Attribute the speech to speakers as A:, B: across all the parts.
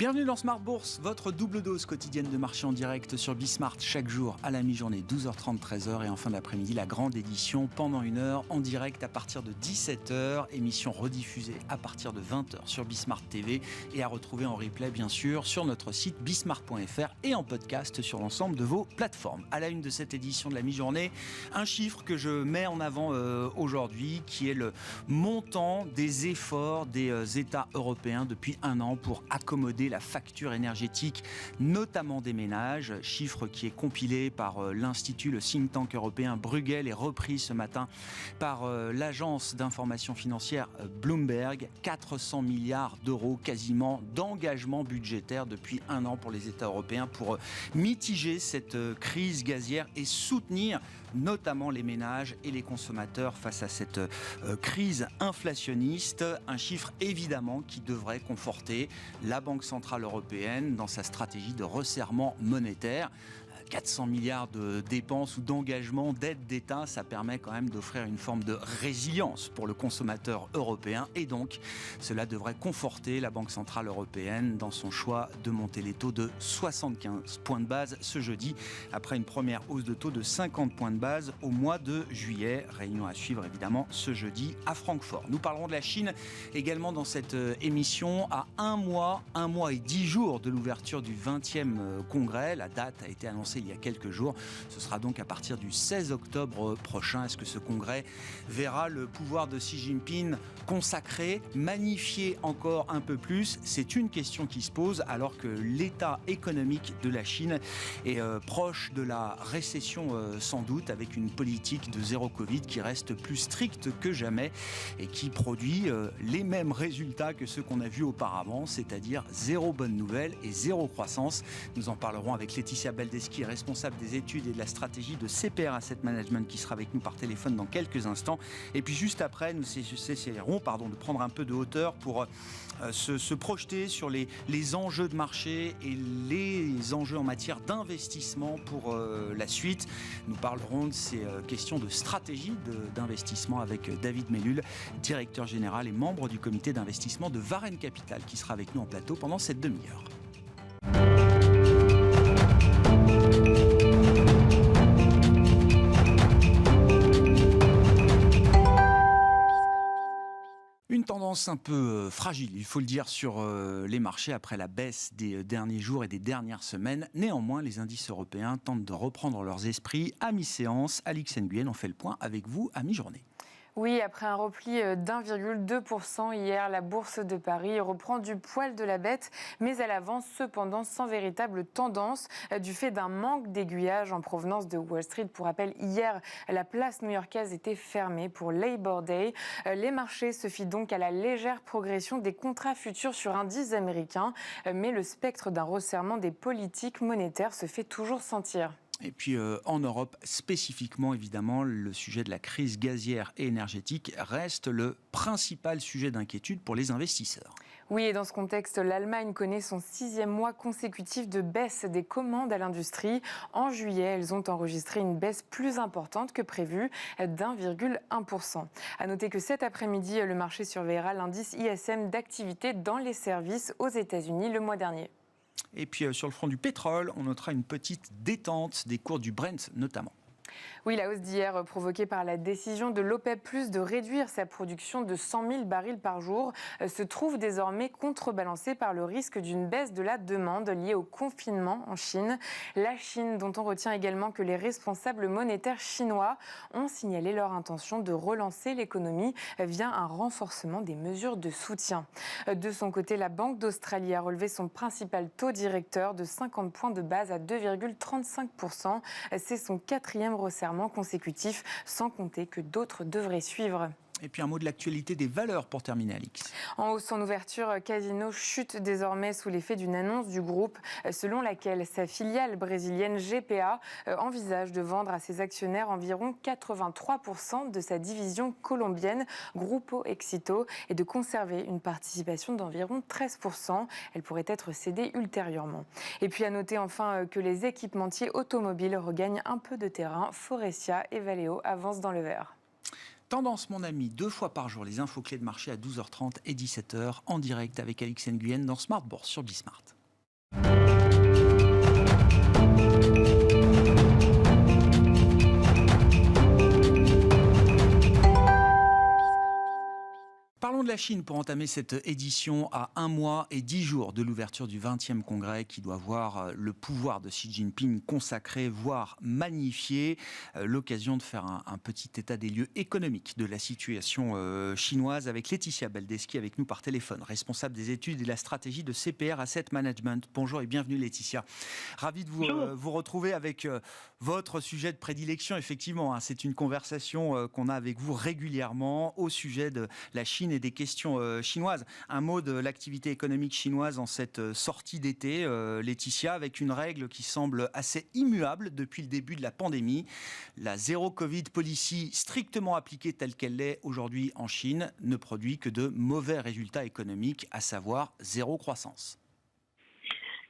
A: Bienvenue dans Smart Bourse, votre double dose quotidienne de marché en direct sur Bismart chaque jour à la mi-journée, 12h30, 13h et en fin d'après-midi, la grande édition pendant une heure en direct à partir de 17h, émission rediffusée à partir de 20h sur Bismart TV et à retrouver en replay bien sûr sur notre site bismart.fr et en podcast sur l'ensemble de vos plateformes. À la une de cette édition de la mi-journée, un chiffre que je mets en avant aujourd'hui qui est le montant des efforts des États européens depuis un an pour accommoder la facture énergétique, notamment des ménages, chiffre qui est compilé par l'Institut, le think tank européen Bruegel et repris ce matin par l'agence d'information financière Bloomberg. 400 milliards d'euros quasiment d'engagement budgétaire depuis un an pour les États européens pour mitiger cette crise gazière et soutenir notamment les ménages et les consommateurs face à cette crise inflationniste. Un chiffre évidemment qui devrait conforter la Banque centrale européenne dans sa stratégie de resserrement monétaire. 400 milliards de dépenses ou d'engagements d'aide d'État, ça permet quand même d'offrir une forme de résilience pour le consommateur européen et donc cela devrait conforter la Banque centrale européenne dans son choix de monter les taux de 75 points de base ce jeudi après une première hausse de taux de 50 points de base au mois de juillet. Réunion à suivre évidemment ce jeudi à Francfort. Nous parlerons de la Chine également dans cette émission à un mois et 10 jours de l'ouverture du 20e congrès. La date a été annoncée il y a quelques jours. Ce sera donc à partir du 16 octobre prochain. Est-ce que ce congrès verra le pouvoir de Xi Jinping consacré, magnifié encore un peu plus? C'est une question qui se pose alors que l'état économique de la Chine est proche de la récession sans doute, avec une politique de zéro Covid qui reste plus stricte que jamais et qui produit les mêmes résultats que ceux qu'on a vus auparavant, c'est-à-dire zéro bonne nouvelle et zéro croissance. Nous en parlerons avec Laetitia Baldeschi, responsable des études et de la stratégie de CPR Asset Management, qui sera avec nous par téléphone dans quelques instants. Et puis juste après, nous essaierons de prendre un peu de hauteur pour se projeter sur les enjeux de marché et les enjeux en matière d'investissement pour la suite. Nous parlerons de ces questions de stratégie d'investissement avec David Mellul, directeur général et membre du comité d'investissement de Varenne Capital, qui sera avec nous en plateau pendant cette demi-heure. Une tendance un peu fragile, il faut le dire, sur les marchés après la baisse des derniers jours et des dernières semaines. Néanmoins, les indices européens tentent de reprendre leurs esprits à mi-séance. Alix Nguyen, on fait le point avec vous à mi-journée.
B: Oui, après un repli d'1,2% hier, la bourse de Paris reprend du poil de la bête, mais elle avance cependant sans véritable tendance du fait d'un manque d'aiguillage en provenance de Wall Street. Pour rappel, hier, la place new-yorkaise était fermée pour Labor Day. Les marchés se fient donc à la légère progression des contrats futurs sur indices américains, mais le spectre d'un resserrement des politiques monétaires se fait toujours sentir.
A: Et puis en Europe, spécifiquement évidemment, le sujet de la crise gazière et énergétique reste le principal sujet d'inquiétude pour les investisseurs.
B: Oui, et dans ce contexte, l'Allemagne connaît son 6e mois consécutif de baisse des commandes à l'industrie. En juillet, elles ont enregistré une baisse plus importante que prévu d'1,1%. À noter que cet après-midi, le marché surveillera l'indice ISM d'activité dans les services aux États-Unis le mois dernier.
A: Et puis sur le front du pétrole, on notera une petite détente des cours du Brent notamment.
B: Oui, la hausse d'hier provoquée par la décision de l'OPEP+ de réduire sa production de 100 000 barils par jour se trouve désormais contrebalancée par le risque d'une baisse de la demande liée au confinement en Chine. La Chine, dont on retient également que les responsables monétaires chinois ont signalé leur intention de relancer l'économie via un renforcement des mesures de soutien. De son côté, la Banque d'Australie a relevé son principal taux directeur de 50 points de base à 2,35%. C'est son 4e resserrement consécutif, sans compter que d'autres devraient suivre.
A: Et puis un mot de l'actualité des valeurs pour terminer, Alix.
B: En hausse en ouverture, Casino chute désormais sous l'effet d'une annonce du groupe selon laquelle sa filiale brésilienne GPA envisage de vendre à ses actionnaires environ 83% de sa division colombienne Grupo Éxito et de conserver une participation d'environ 13%. Elle pourrait être cédée ultérieurement. Et puis à noter enfin que les équipementiers automobiles regagnent un peu de terrain. Faurecia et Valeo avancent dans le vert.
A: Tendance, mon ami, 2 fois par jour, les infos clés de marché à 12h30 et 17h en direct avec Alix Nguyen dans Smart Bourse sur Bismart. Parlons de la Chine pour entamer cette édition à 1 mois et 10 jours de l'ouverture du 20e congrès qui doit voir le pouvoir de Xi Jinping consacré, voire magnifié. L'occasion de faire un petit état des lieux économiques de la situation chinoise avec Laetitia Baldeschi avec nous par téléphone, responsable des études et de la stratégie de CPR Asset Management. Bonjour et bienvenue Laetitia. Ravi de vous retrouver avec votre sujet de prédilection. Effectivement, c'est une conversation qu'on a avec vous régulièrement au sujet de la Chine et des questions chinoises. Un mot de l'activité économique chinoise en cette sortie d'été, Laetitia, avec une règle qui semble assez immuable depuis le début de la pandémie. La zéro Covid policy strictement appliquée telle qu'elle l'est aujourd'hui en Chine ne produit que de mauvais résultats économiques, à savoir zéro croissance.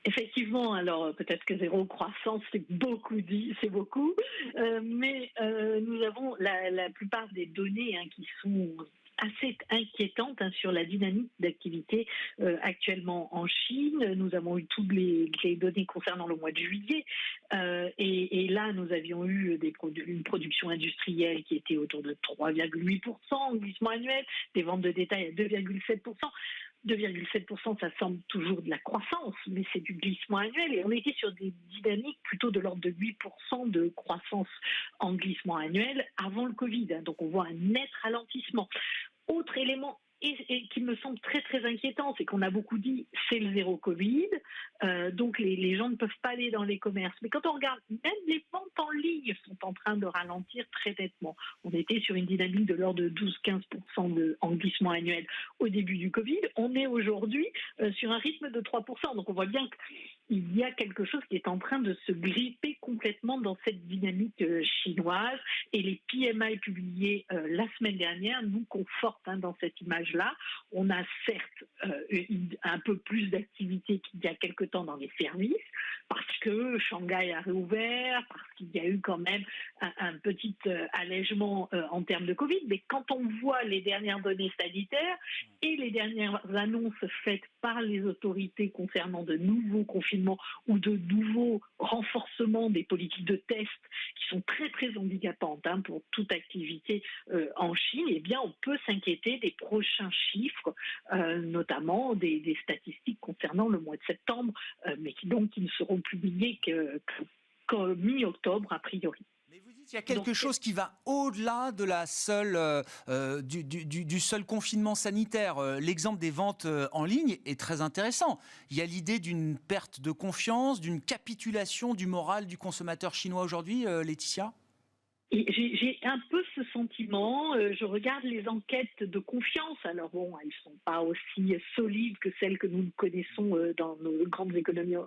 C: Effectivement, alors peut-être que zéro croissance, c'est beaucoup dit, c'est beaucoup, mais nous avons la plupart des données qui sont assez inquiétante sur la dynamique d'activité actuellement en Chine. Nous avons eu toutes les données concernant le mois de juillet et là nous avions eu une production industrielle qui était autour de 3,8% en glissement annuel, des ventes de détail à 2,7%. 2,7%, ça semble toujours de la croissance, mais c'est du glissement annuel. Et on était sur des dynamiques plutôt de l'ordre de 8% de croissance en glissement annuel avant le Covid. Donc on voit un net ralentissement. Autre élément et qui me semble très très inquiétant, c'est qu'on a beaucoup dit c'est le zéro Covid, donc les gens ne peuvent pas aller dans les commerces. Mais quand on regarde, même les ventes en ligne sont en train de ralentir très nettement. On était sur une dynamique de l'ordre de 12-15% en glissement annuel au début du Covid. On est aujourd'hui sur un rythme de 3%. Donc on voit bien qu'il y a quelque chose qui est en train de se gripper complètement dans cette dynamique chinoise. Et les PMI publiés la semaine dernière nous confortent dans cette image-là. On a certes un peu plus d'activité qu'il y a quelque temps dans les services, parce que Shanghai a réouvert, parce qu'il y a eu quand même un petit allègement en termes de Covid. Mais quand on voit les dernières données sanitaires et les dernières annonces faites par les autorités concernant de nouveaux confinements ou de nouveaux renforcements des politiques de tests qui sont très très handicapantes pour toute activité en Chine, eh bien on peut s'inquiéter des prochains chiffres, notamment des statistiques concernant le mois de septembre, mais qui ne seront publiées qu'en mi-octobre a priori.
A: Il y a quelque chose qui va au-delà de la seule, du seul confinement sanitaire. L'exemple des ventes en ligne est très intéressant. Il y a l'idée d'une perte de confiance, d'une capitulation du moral du consommateur chinois aujourd'hui, Laetitia ?
C: J'ai un peu ce sentiment. Je regarde les enquêtes de confiance. Alors bon, elles ne sont pas aussi solides que celles que nous connaissons dans nos grandes économies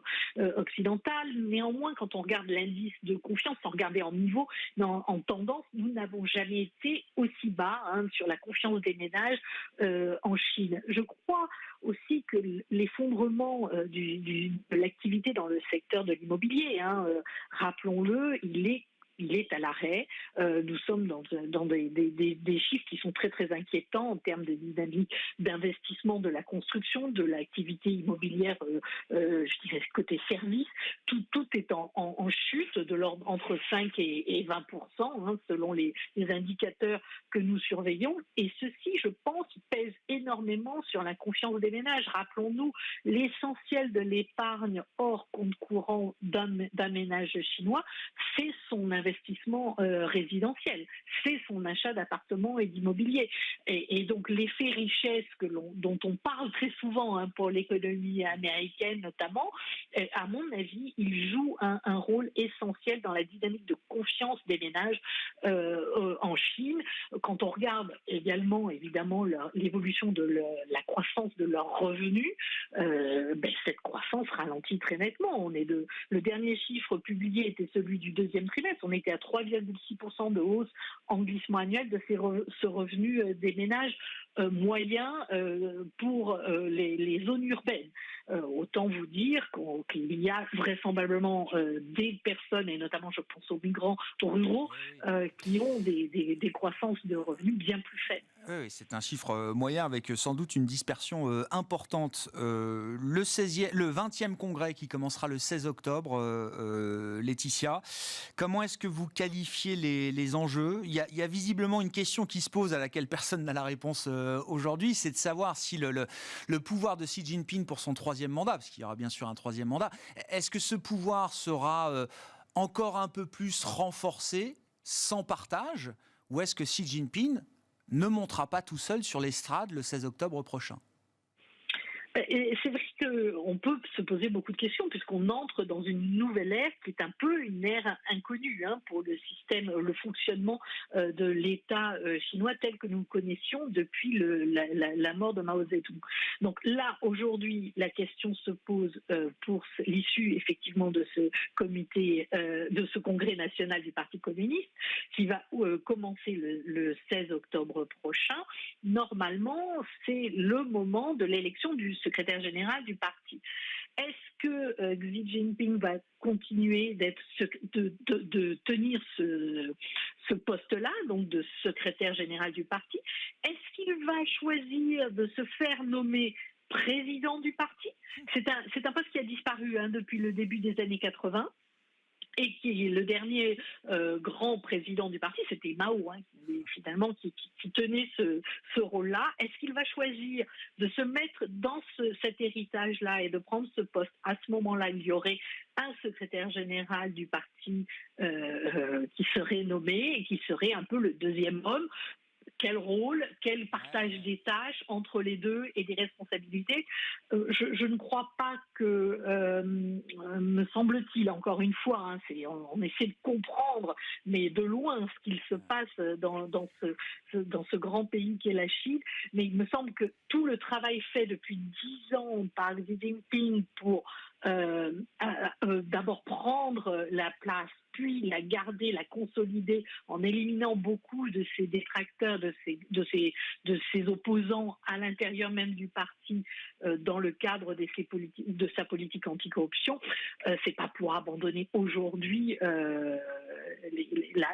C: occidentales. Néanmoins, quand on regarde l'indice de confiance, sans regarder en niveau, mais en tendance, nous n'avons jamais été aussi bas sur la confiance des ménages en Chine. Je crois aussi que l'effondrement de l'activité dans le secteur de l'immobilier, rappelons-le, il est à l'arrêt. Nous sommes dans des chiffres qui sont très très inquiétants en termes de dynamique d'investissement de la construction, de l'activité immobilière, je dirais côté service. Tout est en chute de l'ordre entre 5 et 20%, selon les indicateurs que nous surveillons. Et ceci, je pense, pèse énormément sur la confiance des ménages. Rappelons-nous, l'essentiel de l'épargne hors compte courant d'un ménage chinois, c'est son investissement résidentiel, c'est son achat d'appartements et d'immobilier. Et donc l'effet richesse dont on parle très souvent pour l'économie américaine notamment, à mon avis, il joue un rôle essentiel dans la dynamique de confiance des ménages en Chine. Quand on regarde également, évidemment, l'évolution de la croissance de leurs revenus, cette croissance ralentit très nettement. Le dernier chiffre publié était celui du deuxième trimestre. On était à 3,6% de hausse en glissement annuel de ce revenu des ménages moyens pour les zones urbaines. Autant vous dire qu'il y a vraisemblablement des personnes, et notamment je pense aux migrants ruraux, qui ont des croissances de revenus bien plus faibles.
A: Oui, c'est un chiffre moyen avec sans doute une dispersion importante. Le 20e congrès qui commencera le 16 octobre, Laetitia, comment est-ce que vous qualifiez les enjeux ? Il y a visiblement une question qui se pose à laquelle personne n'a la réponse aujourd'hui, c'est de savoir si le pouvoir de Xi Jinping pour son 3e mandat, parce qu'il y aura bien sûr un 3e mandat, est-ce que ce pouvoir sera encore un peu plus renforcé, sans partage, ou est-ce que Xi Jinping ne montera pas tout seul sur l'estrade le 16 octobre prochain?
C: Et c'est vrai qu'on peut se poser beaucoup de questions puisqu'on entre dans une nouvelle ère qui est un peu une ère inconnue pour le système, le fonctionnement de l'État chinois tel que nous le connaissions depuis la mort de Mao Zedong. Donc là, aujourd'hui, la question se pose pour l'issue effectivement de ce comité, de ce congrès national du Parti communiste qui va commencer le 16 octobre prochain. Normalement, c'est le moment de l'élection du secrétaire général du parti. Est-ce que Xi Jinping va continuer de tenir ce poste-là, donc de secrétaire général du parti? Est-ce qu'il va choisir de se faire nommer président du parti? C'est un poste qui a disparu depuis le début des années 80. Et qui le dernier grand président du parti, c'était Mao, qui tenait ce rôle-là. Est-ce qu'il va choisir de se mettre dans cet héritage-là et de prendre ce poste? À ce moment-là, il y aurait un secrétaire général du parti qui serait nommé et qui serait un peu le deuxième homme. Quel rôle, quel partage des tâches entre les deux et des responsabilités? Je ne crois pas que, me semble-t-il, encore une fois, on essaie de comprendre, mais de loin, ce qu'il se passe dans ce grand pays qu'est la Chine. Mais il me semble que tout le travail fait depuis 10 ans par Xi Jinping pour d'abord prendre la place, puis la garder, la consolider en éliminant beaucoup de ses détracteurs, de ses opposants à l'intérieur même du parti dans le cadre de sa politique anticorruption. C'est pas pour abandonner aujourd'hui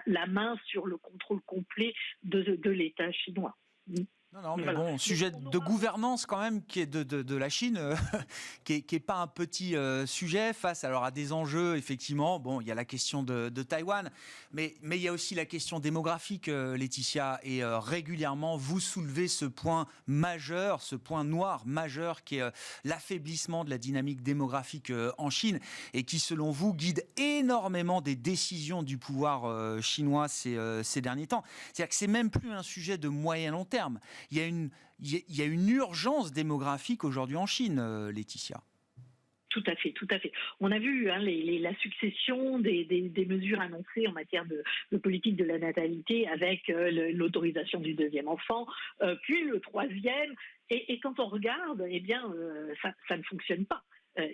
C: la main sur le contrôle complet de l'État chinois.
A: Non, mais bon, sujet de gouvernance quand même qui est de la Chine, qui est pas un petit sujet face alors à des enjeux, effectivement. Bon, il y a la question de Taïwan, mais il y a aussi la question démographique, Laetitia, et régulièrement vous soulevez ce point majeur, ce point noir majeur qui est l'affaiblissement de la dynamique démographique en Chine et qui, selon vous, guide énormément des décisions du pouvoir chinois ces derniers temps. C'est-à-dire que c'est même plus un sujet de moyen-long terme. Il y a une urgence démographique aujourd'hui en Chine, Laetitia.
C: Tout à fait, tout à fait. On a vu la succession des mesures annoncées en matière de politique de la natalité avec l'autorisation du 2e enfant, puis le 3e. Et quand on regarde, ça ne fonctionne pas.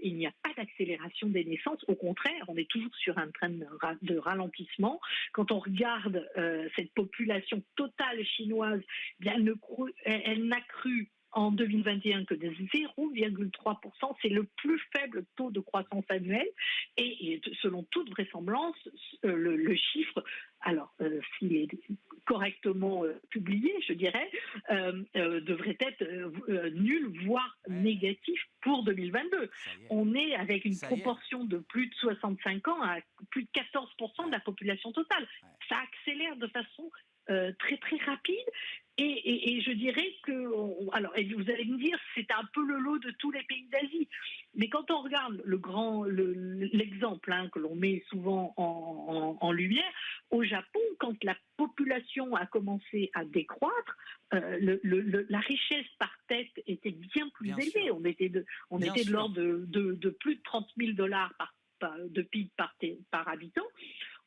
C: Il n'y a pas d'accélération des naissances. Au contraire, on est toujours sur un train de ralentissement. Quand on regarde cette population totale chinoise, elle n'a cru en 2021 que de 0,3%. C'est le plus faible taux de croissance annuelle. Et selon toute vraisemblance, le chiffre, alors s'il est correctement publié, je dirais, devrait être nul, voire négatif pour 2022. On est avec une proportion de plus de 65 ans à plus de 14% de la population totale. Ça accélère de façon très très rapide. Et je dirais que, alors vous allez me dire, c'est un peu le lot de tous les pays d'Asie. Mais quand on regarde l'exemple que l'on met souvent en lumière, au Japon, quand la population a commencé à décroître, la richesse par tête était bien plus élevée. On était de l'ordre de plus de 30 000 $ de PIB par habitant.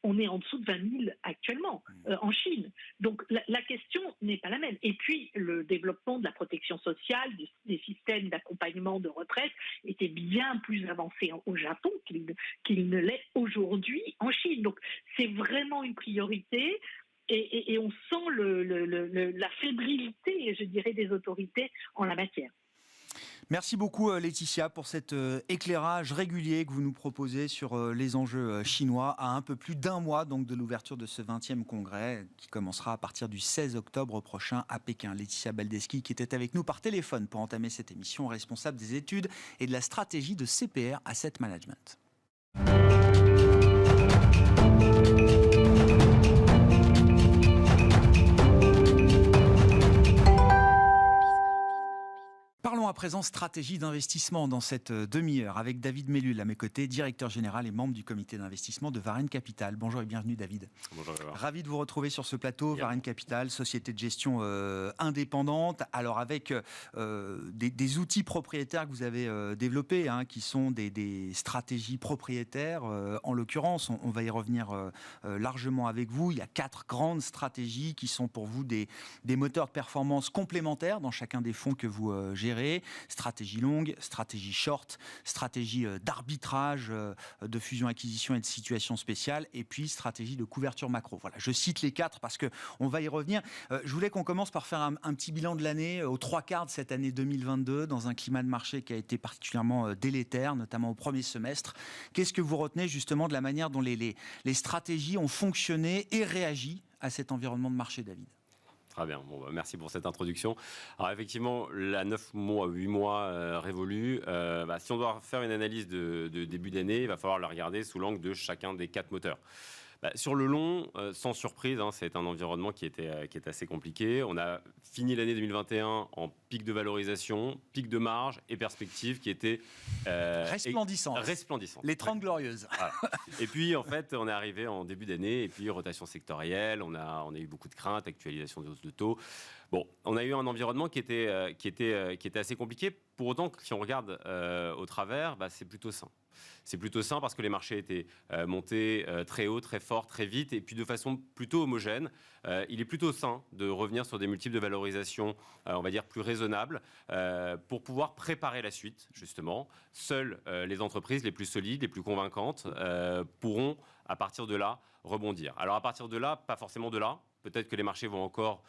C: On est en dessous de 20 000 actuellement en Chine. Donc la question n'est pas la même. Et puis le développement de la protection sociale, des systèmes d'accompagnement de retraite était bien plus avancé au Japon qu'il ne l'est aujourd'hui en Chine. Donc c'est vraiment une priorité. et on sent la fébrilité, je dirais, des autorités en la matière.
A: Merci beaucoup Laetitia pour cet éclairage régulier que vous nous proposez sur les enjeux chinois à un peu plus d'un mois donc de l'ouverture de ce 20e congrès qui commencera à partir du 16 octobre prochain à Pékin. Laetitia Baldeschi qui était avec nous par téléphone pour entamer cette émission, responsable des études et de la stratégie de CPR Asset Management. Parlons à présent stratégie d'investissement dans cette demi-heure avec David Mellul à mes côtés, directeur général et membre du comité d'investissement de Varenne Capital. Bonjour et bienvenue David.
D: Bonjour.
A: Ravi de vous retrouver sur ce plateau. Bien. Varenne Capital, société de gestion indépendante, alors avec des outils propriétaires que vous avez développés, qui sont des stratégies propriétaires. En l'occurrence, on va y revenir largement avec vous. Il y a 4 grandes stratégies qui sont pour vous des moteurs de performance complémentaires dans chacun des fonds que vous gérez. Stratégie longue, stratégie short, stratégie d'arbitrage, de fusion-acquisition et de situation spéciale, et puis stratégie de couverture macro. Voilà, je cite les 4 parce qu'on va y revenir. Je voulais qu'on commence par faire un petit bilan de l'année, aux 3/4 de cette année 2022, dans un climat de marché qui a été particulièrement délétère, notamment au premier semestre. Qu'est-ce que vous retenez justement de la manière dont les stratégies ont fonctionné et réagi à cet environnement de marché, David ?
D: Très bien, merci pour cette introduction. Alors effectivement, la 9 mois, 8 mois révolue, si on doit faire une analyse de début d'année, il va falloir la regarder sous l'angle de chacun des 4 moteurs. Sur le long, sans surprise, c'est un environnement qui est assez compliqué. On a fini l'année 2021 en pic de valorisation, pic de marge et perspectives qui étaient
A: resplendissantes. Les 30 glorieuses.
D: Voilà. Et puis, en fait, on est arrivé en début d'année et puis rotation sectorielle. On a eu beaucoup de craintes, actualisation des hausses de taux. Bon, on a eu un environnement qui était assez compliqué. Pour autant, si on regarde au travers, c'est plutôt sain. C'est plutôt sain parce que les marchés étaient montés très haut, très fort, très vite et puis de façon plutôt homogène. Il est plutôt sain de revenir sur des multiples de valorisation, on va dire, plus raisonnables pour pouvoir préparer la suite, justement. Seules les entreprises les plus solides, les plus convaincantes pourront, à partir de là, rebondir. Alors, à partir de là, pas forcément de là. Peut-être que les marchés vont encore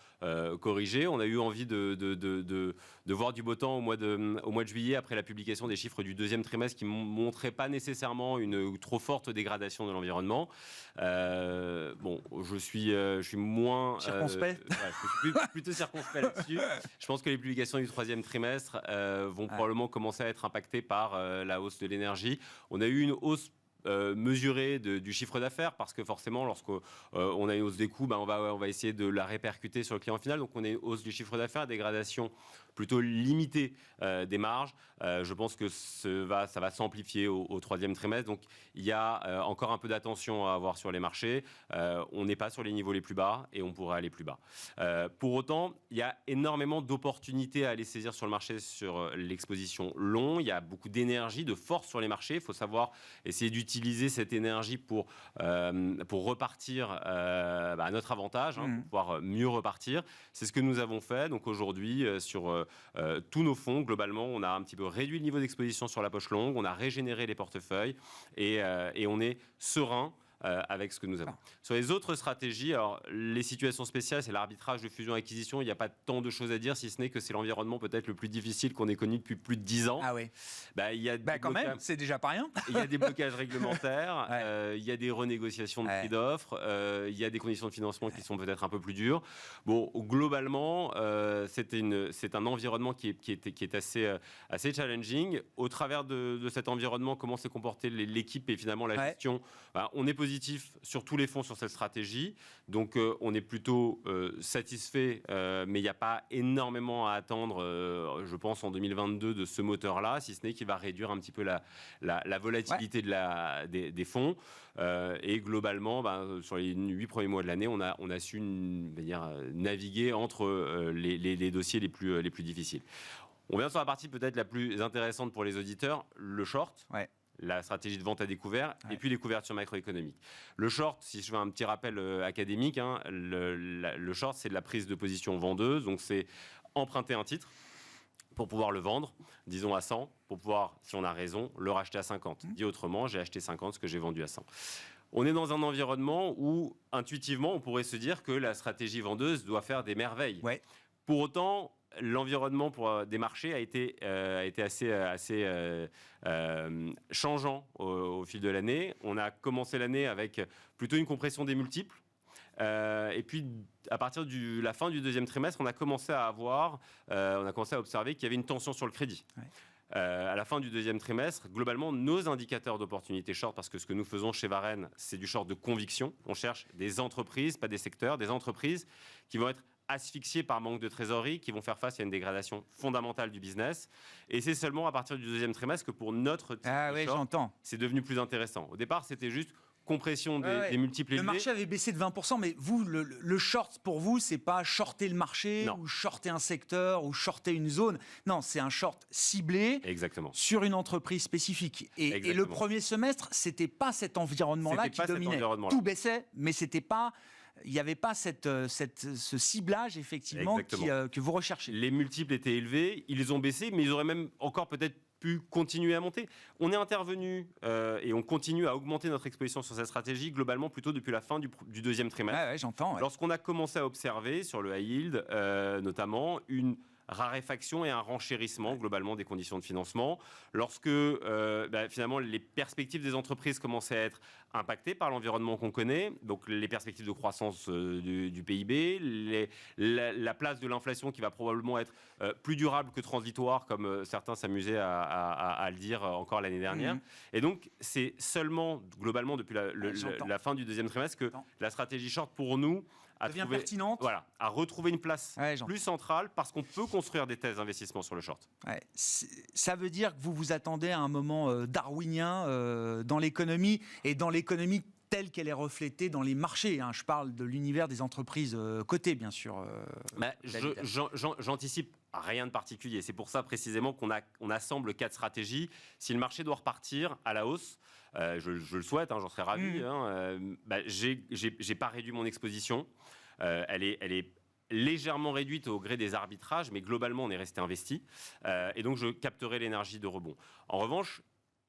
D: corriger. On a eu envie de voir du beau temps au mois de juillet après la publication des chiffres du deuxième trimestre qui ne montraient pas nécessairement une trop forte dégradation de l'environnement. Je suis moins...
A: circonspect.
D: Je suis plutôt circonspect là-dessus. Je pense que les publications du troisième trimestre vont probablement commencer à être impactées par la hausse de l'énergie. On a eu une hausse mesurée du chiffre d'affaires parce que forcément lorsqu'on a une hausse des coûts, on va essayer de la répercuter sur le client final. Donc on a une hausse du chiffre d'affaires, dégradation plutôt limitée des marges. Je pense que ça va s'amplifier au troisième trimestre. Donc il y a encore un peu d'attention à avoir sur les marchés. On n'est pas sur les niveaux les plus bas et on pourrait aller plus bas. Pour autant, il y a énormément d'opportunités à aller saisir sur le marché sur l'exposition long. Il y a beaucoup d'énergie, de force sur les marchés. Il faut savoir essayer d'utiliser cette énergie pour repartir à notre avantage, pour pouvoir mieux repartir. C'est ce que nous avons fait. Donc aujourd'hui, sur tous nos fonds, globalement, on a un petit peu réduit le niveau d'exposition sur la poche longue, on a régénéré les portefeuilles et on est serein avec ce que nous avons. Sur les autres stratégies, alors les situations spéciales, c'est l'arbitrage de fusion-acquisition. Il n'y a pas tant de choses à dire, si ce n'est que c'est l'environnement peut-être le plus difficile qu'on ait connu depuis plus de 10 ans.
A: Ah oui.
D: Il y a
A: quand même, c'est déjà pas rien.
D: Il y a des blocages réglementaires, il y a des renégociations de prix d'offres, il y a des conditions de financement qui sont peut-être un peu plus dures. Bon, globalement, c'est un environnement qui est assez challenging. Au travers de cet environnement, comment s'est comportée l'équipe et finalement la gestion, on est positif sur tous les fonds sur cette stratégie. Donc, on est plutôt satisfait, mais il n'y a pas énormément à attendre, je pense, en 2022 de ce moteur-là, si ce n'est qu'il va réduire un petit peu la volatilité des fonds. Et globalement, sur les 8 premiers mois de l'année, on a su naviguer entre les dossiers les plus difficiles. On vient sur la partie peut-être la plus intéressante pour les auditeurs, le short. La stratégie de vente à découvert et puis les couvertures macroéconomiques. Le short, si je fais un petit rappel académique, le short, c'est de la prise de position vendeuse. Donc, c'est emprunter un titre pour pouvoir le vendre, disons à 100, pour pouvoir, si on a raison, le racheter à 50. Dit autrement, j'ai acheté 50 ce que j'ai vendu à 100. on est dans un environnement où, intuitivement, on pourrait se dire que la stratégie vendeuse doit faire des merveilles.
A: Ouais.
D: Pour autant, l'environnement des marchés a été assez changeant au fil de l'année. On a commencé l'année avec plutôt une compression des multiples. Et puis, à partir de la fin du deuxième trimestre, on a commencé à observer qu'il y avait une tension sur le crédit.
A: Ouais.
D: À la fin du deuxième trimestre, globalement, nos indicateurs d'opportunité short, parce que ce que nous faisons chez Varenne, c'est du short de conviction. On cherche des entreprises, pas des secteurs, des entreprises qui vont être asphyxiés par manque de trésorerie, qui vont faire face à une dégradation fondamentale du business. Et c'est seulement à partir du deuxième trimestre que pour notre type de short, c'est devenu plus intéressant. Au départ, c'était juste compression des multiples élevés.
A: Le marché avait baissé de 20%, mais vous, le short, pour vous, c'est pas shorter le marché, ou shorter un secteur, ou shorter une zone. Non, c'est un short ciblé.
D: Exactement.
A: Sur une entreprise spécifique. Et le premier semestre, c'était pas cet environnement-là qui dominait. Tout baissait, mais c'était pas... Il n'y avait pas ce ciblage, effectivement, que vous recherchez.
D: Les multiples étaient élevés, ils ont baissé, mais ils auraient même encore peut-être pu continuer à monter. On est intervenu et on continue à augmenter notre exposition sur cette stratégie, globalement plutôt depuis la fin du deuxième trimestre.
A: Ouais, j'entends. Ouais.
D: Lorsqu'on a commencé à observer, sur le high yield notamment, une raréfaction et un renchérissement globalement des conditions de financement. Lorsque finalement les perspectives des entreprises commençaient à être impactées par l'environnement qu'on connaît, donc les perspectives de croissance du PIB, la place de l'inflation qui va probablement être plus durable que transitoire, comme certains s'amusaient à le dire encore l'année dernière. Et donc c'est seulement globalement depuis la fin du deuxième trimestre que la stratégie short pour nous
A: devient pertinente.
D: Voilà, à retrouver une place plus centrale parce qu'on peut construire des thèses d'investissement sur le short.
A: Ouais, ça veut dire que vous vous attendez à un moment darwinien dans l'économie et dans l'économie telle qu'elle est reflétée dans les marchés. Je parle de l'univers des entreprises cotées, bien sûr.
D: J'anticipe rien de particulier. C'est pour ça précisément qu'on assemble 4 stratégies. Si le marché doit repartir à la hausse, je le souhaite, j'en serais ravi. J'ai pas réduit mon exposition. Elle est légèrement réduite au gré des arbitrages, mais globalement, on est resté investi. Et donc, je capterai l'énergie de rebond. En revanche,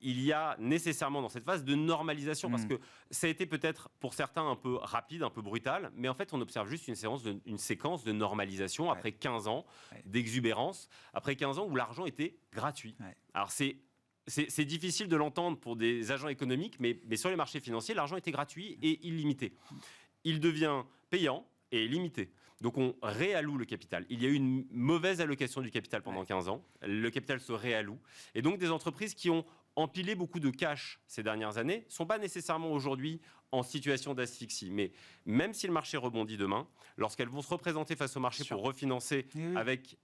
D: il y a nécessairement dans cette phase de normalisation, parce que ça a été peut-être pour certains un peu rapide, un peu brutal, mais en fait, on observe juste une séquence de normalisation après 15 ans d'exubérance, après 15 ans où l'argent était gratuit. Alors, c'est difficile de l'entendre pour des agents économiques, mais sur les marchés financiers, l'argent était gratuit et illimité. Il devient payant et limité. Donc on réalloue le capital. Il y a eu une mauvaise allocation du capital pendant 15 ans. Le capital se réalloue. Et donc des entreprises qui ont empilé beaucoup de cash ces dernières années ne sont pas nécessairement aujourd'hui en situation d'asphyxie. Mais même si le marché rebondit demain, lorsqu'elles vont se représenter face au marché pour refinancer avec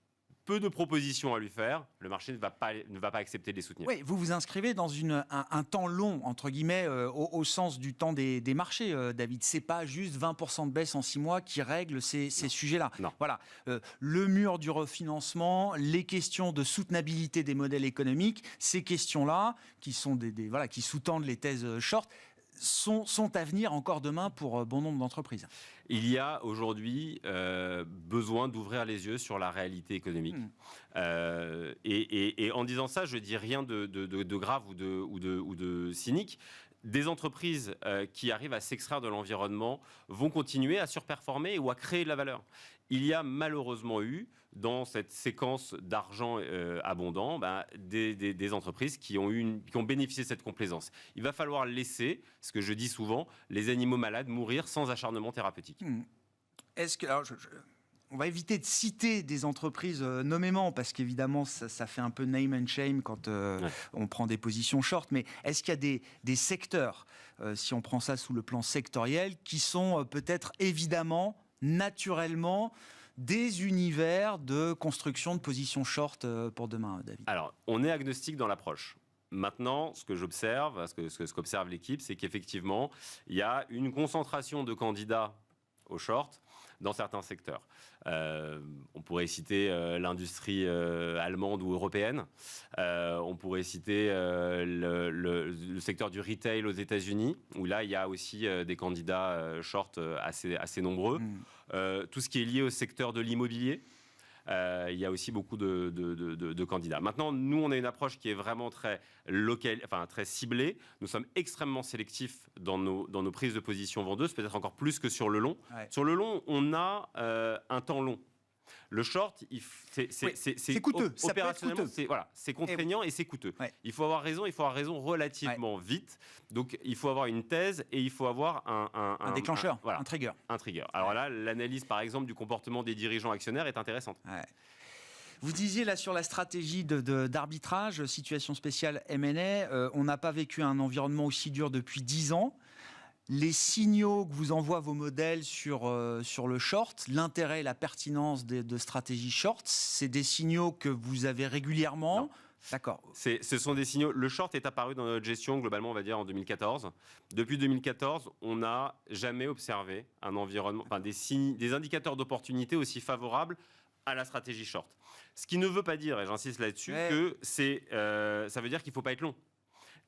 D: peu de propositions à lui faire, le marché ne va pas accepter de les soutenir.
A: Oui, vous vous inscrivez dans un temps long, entre guillemets, au sens du temps des marchés, David. C'est pas juste 20% de baisse en 6 mois qui règle ces sujets-là.
D: Non.
A: Voilà. Le mur du refinancement, les questions de soutenabilité des modèles économiques, ces questions-là, qui sont qui sous-tendent les thèses short, sont à venir encore demain pour bon nombre d'entreprises.
D: Il y a aujourd'hui besoin d'ouvrir les yeux sur la réalité économique. Et en disant ça, je ne dis rien de grave ou de cynique. Des entreprises qui arrivent à s'extraire de l'environnement vont continuer à surperformer ou à créer de la valeur. Il y a malheureusement eu, dans cette séquence d'argent abondant, des entreprises qui ont bénéficié de cette complaisance. Il va falloir laisser, ce que je dis souvent, les animaux malades mourir sans acharnement thérapeutique.
A: Est-ce que... Alors, on va éviter de citer des entreprises nommément, parce qu'évidemment, ça fait un peu name and shame quand on prend des positions short, mais est-ce qu'il y a des secteurs, si on prend ça sous le plan sectoriel, qui sont peut-être évidemment, naturellement, des univers de construction de positions short pour demain, David?
D: Alors, on est agnostique dans l'approche. Maintenant, ce que j'observe, ce qu'observe l'équipe, c'est qu'effectivement, il y a une concentration de candidats au short dans certains secteurs. On pourrait citer l'industrie allemande ou européenne. On pourrait citer le secteur du retail aux États-Unis, où là, il y a aussi des candidats short assez nombreux. Tout ce qui est lié au secteur de l'immobilier. il y a aussi beaucoup de candidats. Maintenant, nous, on a une approche qui est vraiment très locale, enfin très ciblée. Nous sommes extrêmement sélectifs dans nos prises de position vendeuses, peut-être encore plus que sur le long. Ouais. Sur le long, on a un temps long. Le short,
A: c'est coûteux.
D: Opérationnellement, c'est contraignant et c'est coûteux. Ouais. Il faut avoir raison relativement vite. Donc, il faut avoir une thèse et il faut avoir
A: un déclencheur, un trigger.
D: Un trigger. Alors là, l'analyse, par exemple, du comportement des dirigeants actionnaires est intéressante.
A: Ouais. Vous disiez là sur la stratégie d'arbitrage, situation spéciale M&A, on n'a pas vécu un environnement aussi dur depuis 10 ans. Les signaux que vous envoient vos modèles sur le short, l'intérêt et la pertinence de stratégies short, c'est des signaux que vous avez régulièrement.
D: Non.
A: D'accord.
D: Ce sont des signaux. Le short est apparu dans notre gestion, globalement, on va dire, en 2014. Depuis 2014, on n'a jamais observé un environnement, des indicateurs d'opportunité aussi favorables à la stratégie short. Ce qui ne veut pas dire, et j'insiste là-dessus, que ça veut dire qu'il ne faut pas être long.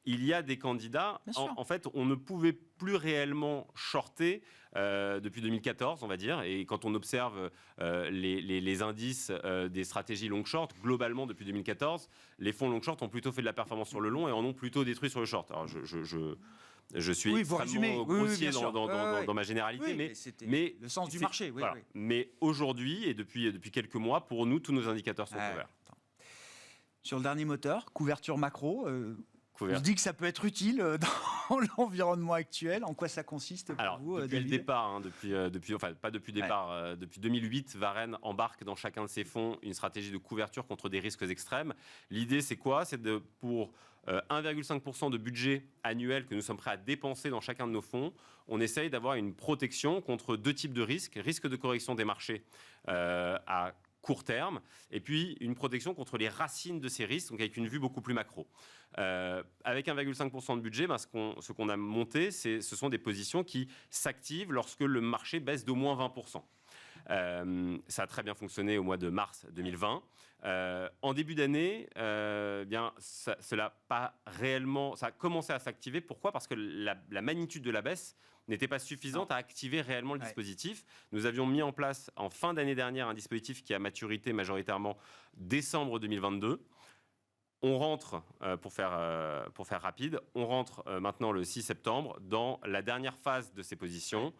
D: Il y a des candidats, en fait, on ne pouvait plus réellement shorter depuis 2014, on va dire. Et quand on observe les indices des stratégies long-short, globalement, depuis 2014, les fonds long-short ont plutôt fait de la performance sur le long et en ont plutôt détruit sur le short. Alors, je suis extrêmement grossier dans ma généralité, mais
A: le sens du marché.
D: Voilà. Mais aujourd'hui, et depuis quelques mois, pour nous, tous nos indicateurs sont couverts.
A: Sur le dernier moteur, couverture macro... On se dit que ça peut être utile dans l'environnement actuel. En quoi ça consiste pour vous,
D: depuis
A: David ?
D: Le départ, depuis 2008, Varenne embarque dans chacun de ses fonds une stratégie de couverture contre des risques extrêmes. L'idée, c'est quoi ? C'est pour 1,5% de budget annuel que nous sommes prêts à dépenser dans chacun de nos fonds, on essaye d'avoir une protection contre deux types de risques. Risque de correction des marchés à court terme, et puis une protection contre les racines de ces risques, donc avec une vue beaucoup plus macro. Avec 1,5% de budget, ce qu'on a monté, ce sont des positions qui s'activent lorsque le marché baisse d'au moins 20%. Ça a très bien fonctionné au mois de mars 2020. En début d'année, ça a commencé à s'activer. Pourquoi ? Parce que la magnitude de la baisse n'était pas suffisante à activer réellement le dispositif. Nous avions mis en place en fin d'année dernière un dispositif qui a maturité majoritairement décembre 2022. On rentre, pour faire rapide, on rentre maintenant le 6 septembre dans la dernière phase de ces positions,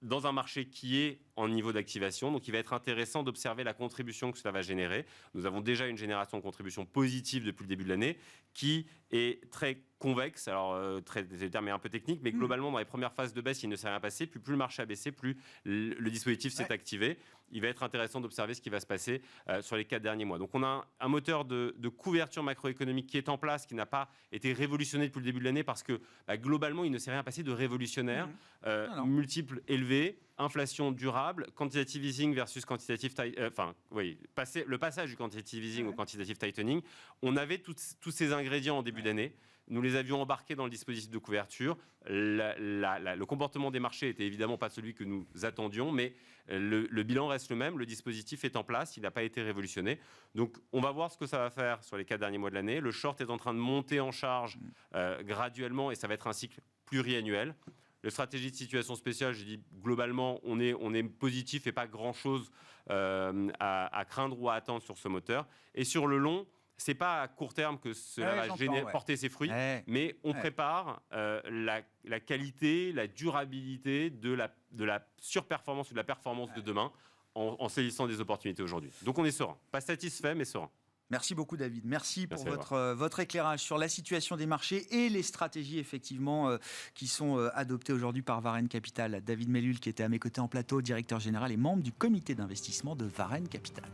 D: dans un marché qui est en niveau d'activation. Donc, il va être intéressant d'observer la contribution que cela va générer. Nous avons déjà une génération de contribution positive depuis le début de l'année qui est très convexe. Alors, le terme est un peu technique, mais globalement, dans les premières phases de baisse, il ne s'est rien passé. Plus le marché a baissé, plus le dispositif s'est activé. Il va être intéressant d'observer ce qui va se passer sur les 4 derniers mois. Donc, on a un moteur de couverture macroéconomique qui est en place, qui n'a pas été révolutionné depuis le début de l'année parce que, globalement, il ne s'est rien passé de révolutionnaire. Multiples élevés, inflation durable, quantitative easing versus quantitative le passage du quantitative easing au quantitative tightening. On avait tous ces ingrédients en début d'année. Nous les avions embarqués dans le dispositif de couverture. Le comportement des marchés n'était évidemment pas celui que nous attendions, mais le bilan reste le même. Le dispositif est en place, il n'a pas été révolutionné. Donc, on va voir ce que ça va faire sur les 4 derniers mois de l'année. Le short est en train de monter en charge graduellement et ça va être un cycle pluriannuel. Le stratégie de situation spéciale, j'ai dit globalement, on est positif et pas grand-chose à craindre ou à attendre sur ce moteur. Et sur le long, c'est pas à court terme que cela va porter ses fruits, mais on prépare la qualité, la durabilité de la surperformance ou de la performance de demain en saisissant des opportunités aujourd'hui. Donc on est serein. Pas satisfait, mais serein.
A: Merci beaucoup David. Merci pour votre éclairage sur la situation des marchés et les stratégies effectivement qui sont adoptées aujourd'hui par Varenne Capital. David Mellul qui était à mes côtés en plateau, directeur général et membre du comité d'investissement de Varenne Capital.